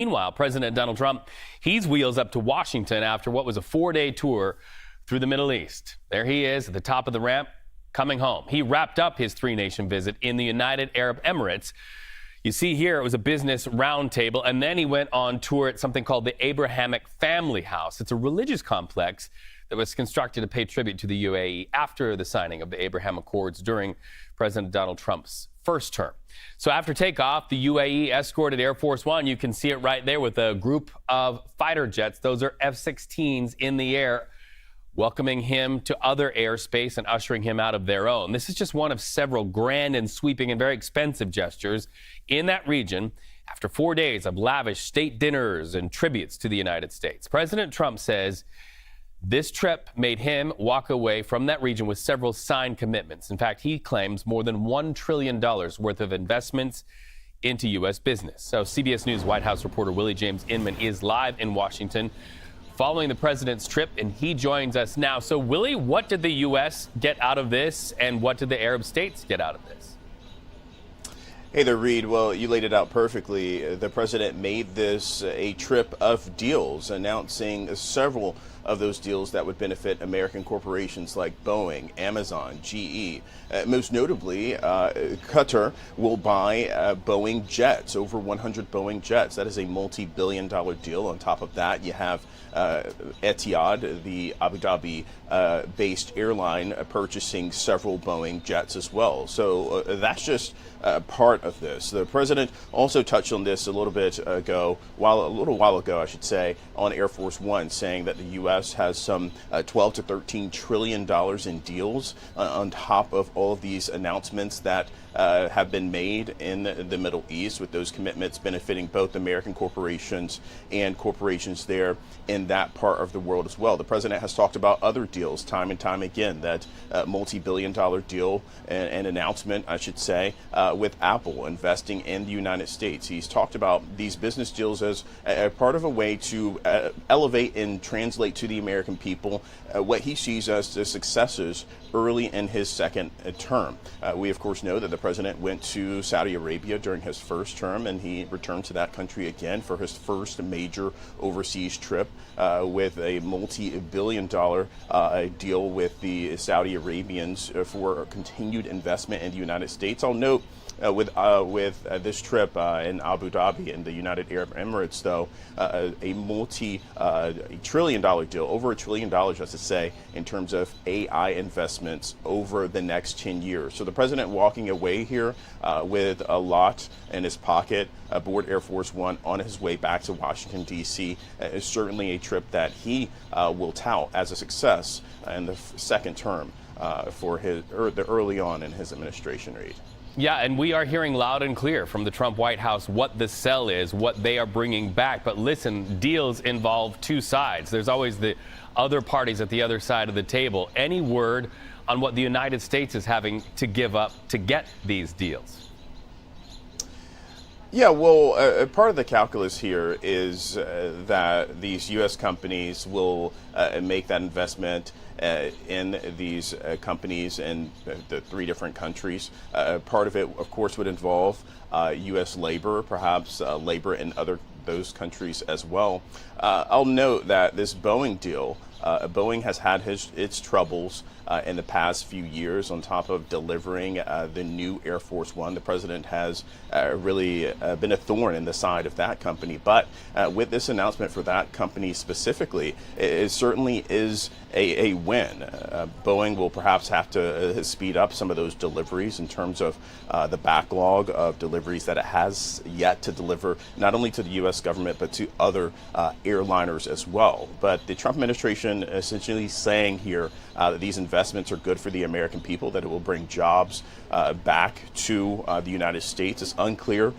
Meanwhile, President Donald Trump, he's wheels up to Washington after what was a 4-day tour through the Middle East. There he is at the top of the ramp, coming home. He wrapped up his 3-nation visit in the United Arab Emirates. You see here, it was a business roundtable, and then he went on tour at something called the Abrahamic Family House. It's a religious complex that was constructed to pay tribute to the UAE after the signing of the Abraham Accords during President Donald Trump's first term. So after takeoff, the UAE escorted Air Force One. You can see it right there with a group of fighter jets. Those are F-16s in the air, welcoming him to other airspace and ushering him out of their own. This is just one of several grand and sweeping and very expensive gestures in that region after 4 days of lavish state dinners and tributes to the United States. President Trump says this trip made him walk away from that region with several signed commitments. In fact, he claims more than $1 trillion worth of investments into U.S. business. So CBS News White House reporter Willie James Inman is live in Washington following the president's trip, and he joins us now. So, Willie, what did the U.S. get out of this, and what did the Arab states get out of this? Hey there, Reed. Well, you laid it out perfectly. The president made this a trip of deals, announcing several of those deals that would benefit American corporations like Boeing, Amazon, GE. Most notably, Qatar will buy Boeing jets, over 100 Boeing jets. That is a multi-billion-dollar deal. On top of that, you have Etihad, the Abu Dhabi-based airline, purchasing several Boeing jets as well. So that's just part of this. The president also touched on this a little while ago, I should say, on Air Force One, saying that the U.S. has some $12 to $13 trillion in deals on top of all of these announcements that have been made in the Middle East, with those commitments benefiting both American corporations and corporations there in that part of the world as well. The president has talked about other deals time and time again, that multi-billion-dollar deal and announcement, I should say, with Apple investing in the United States. He's talked about these business deals as a part of a way to elevate and translate to the American people what he sees as the successes early in his second term. We, of course, know that the president went to Saudi Arabia during his first term, and he returned to that country again for his first major overseas trip with a multi-billion-dollar deal with the Saudi Arabians for continued investment in the United States. I'll note with this trip in Abu Dhabi in the United Arab Emirates, though, a multi-trillion-dollar deal, over $1 trillion, as to say, in terms of AI investments over the next 10 years. So the president walking away here with a lot in his pocket aboard Air Force One on his way back to Washington, D.C. Is certainly a trip that he will tout as a success in the second term for the early on in his administration, Reed. Yeah, and we are hearing loud and clear from the Trump White House what the sell is, what they are bringing back. But listen, deals involve two sides. There's always the other parties at the other side of the table. Any word on what the United States is having to give up to get these deals? Yeah, well, part of the calculus here is that these U.S. companies will make that investment in these companies in the 3 different countries. Part of it, of course, would involve U.S. labor, perhaps labor in those countries as well. I'll note that this Boeing deal, Boeing has had its troubles in the past few years on top of delivering the new Air Force One. The president has really been a thorn in the side of that company. But with this announcement for that company specifically, it certainly is a win. Boeing will perhaps have to speed up some of those deliveries in terms of the backlog of deliveries that it has yet to deliver, not only to the U.S. government, but to other airliners as well. But the Trump administration essentially saying here that these investments are good for the American people, that it will bring jobs back to the United States. It's unclear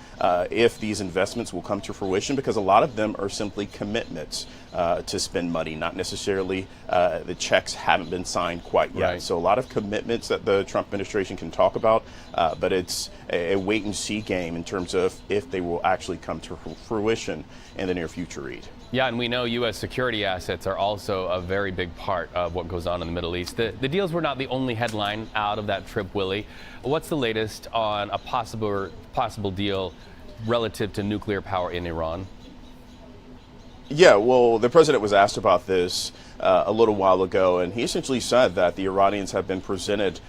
if these investments will come to fruition, because a lot of them are simply commitments to spend money, not necessarily the checks haven't been signed quite yet. Right. So a lot of commitments that the Trump administration can talk about, but it's a wait and see game in terms of if they will actually come to fruition in the near future, Reed. Yeah, and we know U.S. security assets are also a very big part of what goes on in the Middle East. The deals were not the only headline out of that trip, Willie. What's the latest on a possible deal relative to nuclear power in Iran? Yeah, well, the president was asked about this a little while ago, and he essentially said that the Iranians have been presented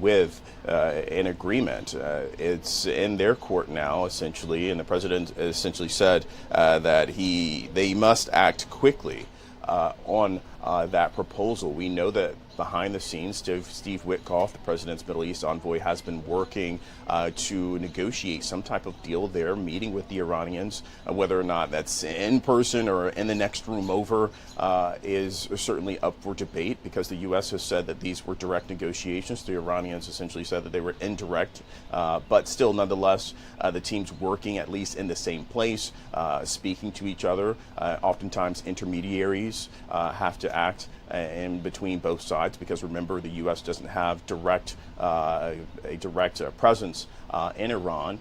with an agreement. It's in their court now, essentially, and the president essentially said that they must act quickly on that proposal. We know that behind the scenes, Steve Witkoff, the president's Middle East envoy, has been working to negotiate some type of deal there, meeting with the Iranians. Whether or not that's in person or in the next room over is certainly up for debate, because the U.S. has said that these were direct negotiations. The Iranians essentially said that they were indirect, but still, nonetheless, the teams working at least in the same place, speaking to each other. Oftentimes, intermediaries have to act in between both sides, because remember, the U.S. doesn't have a direct presence in Iran,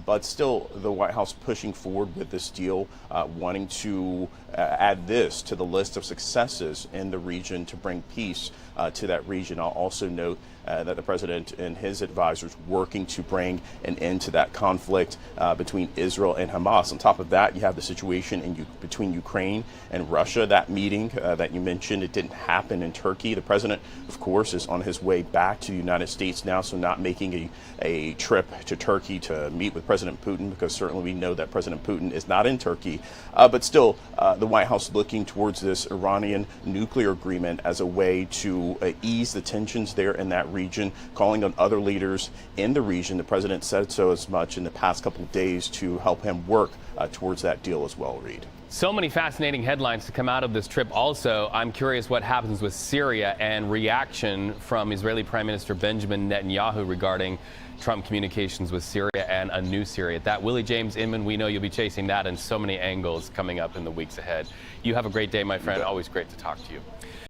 but still the White House pushing forward with this deal, wanting to add this to the list of successes in the region to bring peace to that region. I'll also note that the president and his advisors working to bring an end to that conflict between Israel and Hamas. On top of that, you have the situation between Ukraine and Russia. That meeting that you mentioned, it didn't happen in Turkey. The president, of course, is on his way back to the United States now, so not making a trip to Turkey to meet with President Putin, because certainly we know that President Putin is not in Turkey. But still, the White House looking towards this Iranian nuclear agreement as a way to ease the tensions there in that region, calling on other leaders in the region. The president said so as much in the past couple of days to help him work towards that deal as well, Reed. So many fascinating headlines to come out of this trip. Also, I'm curious what happens with Syria and reaction from Israeli Prime Minister Benjamin Netanyahu regarding Trump communications with Syria and a new Syria. That Willie James Inman, we know you'll be chasing that in so many angles coming up in the weeks ahead. You have a great day, my friend. Always great to talk to you.